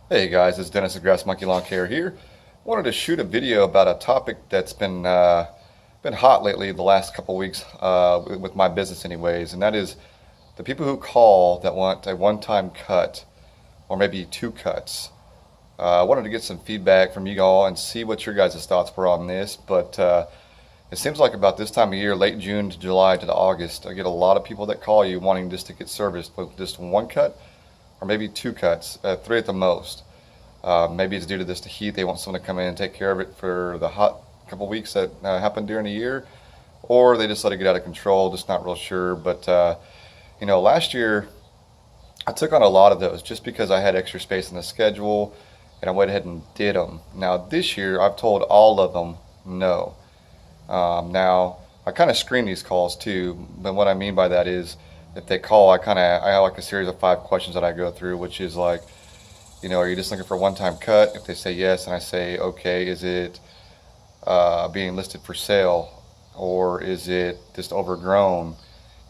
Hey guys, it's Dennis of Grass Monkey Lawn Care here. Wanted to shoot a video about a topic that's been hot lately the last couple weeks with my business anyways, and that is the people who call that want a one-time cut or maybe two cuts. I wanted to get some feedback from you all and see what your guys' thoughts were on this, but it seems like about this time of year, late June to July to August, I get a lot of people that call you wanting just to get serviced with just one cut or maybe two cuts, three at the most. Maybe it's due to this to heat. They want someone to come in and take care of it for the hot couple weeks that happen during the year, or they just let it get out of control. Just not real sure. But last year I took on a lot of those just because I had extra space in the schedule, and I went ahead and did them. Now this year I've told all of them no. Now I kind of screen these calls too, but what I mean by that is if they call, I have like a series of 5 questions that I go through, which is like, are you just looking for a one-time cut? If they say yes, and I say, okay, is it being listed for sale, or is it just overgrown?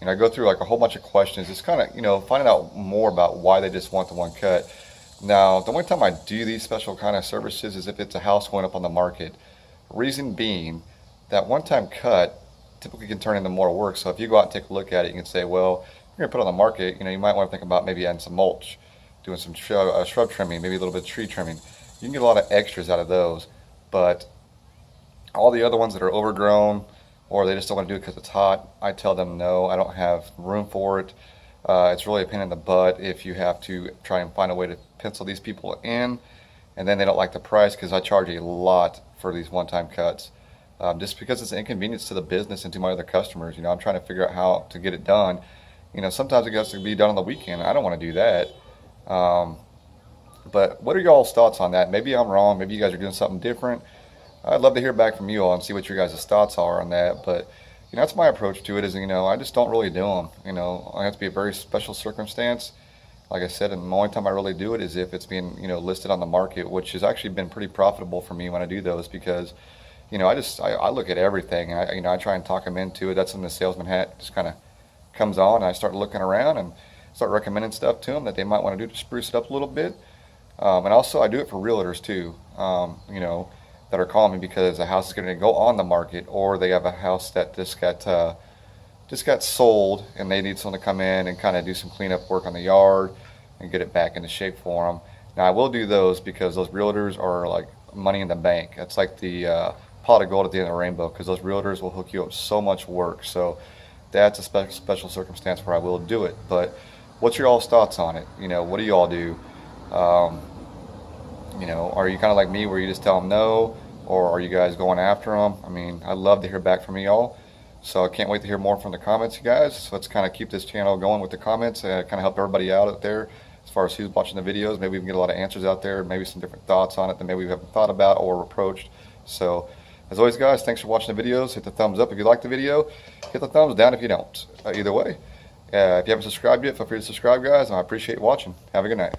I go through like a whole bunch of questions, just kind of, finding out more about why they just want the one cut. Now, the only time I do these special kind of services is if it's a house going up on the market. Reason being, that one-time cut typically can turn into more work. So if you go out and take a look at it, you can say, well, you're gonna put it on the market, you might want to think about maybe adding some mulch, doing some shrub trimming, maybe a little bit of tree trimming. You can get a lot of extras out of those, but all the other ones that are overgrown or they just don't want to do it because it's hot, I tell them no, I don't have room for it. It's really a pain in the butt if you have to try and find a way to pencil these people in, and then they don't like the price because I charge a lot for these one-time cuts. Just because it's an inconvenience to the business and to my other customers. I'm trying to figure out how to get it done. Sometimes it has to be done on the weekend. I don't want to do that. But what are y'all's thoughts on that? Maybe I'm wrong. Maybe you guys are doing something different. I'd love to hear back from you all and see what your guys' thoughts are on that. But that's my approach to it. Is I just don't really do them. I have to be a very special circumstance. Like I said, and the only time I really do it is if it's being listed on the market, which has actually been pretty profitable for me when I do those because I look at everything and I try and talk them into it. That's when the salesman hat just kind of comes on, and I start looking around and start recommending stuff to them that they might want to do to spruce it up a little bit. And also I do it for realtors too, that are calling me because a house is going to go on the market, or they have a house that just got sold and they need someone to come in and kind of do some cleanup work on the yard and get it back into shape for them. Now I will do those because those realtors are like money in the bank. That's like the pot of gold at the end of the rainbow, because those realtors will hook you up so much work. So that's a special circumstance where I will do it. But what's your all's thoughts on it? What do you all do? Um, are you kind of like me where you just tell them no, or are you guys going after them? I mean, I'd love to hear back from you all. So I can't wait to hear more from the comments, you guys. So let's kind of keep this channel going with the comments and kind of help everybody out there as far as who's watching the videos. Maybe we can get a lot of answers out there, maybe some different thoughts on it that maybe we haven't thought about or approached. So as always, guys, thanks for watching the videos. Hit the thumbs up if you like the video. Hit the thumbs down if you don't. Either way, if you haven't subscribed yet, feel free to subscribe, guys, and I appreciate you watching. Have a good night.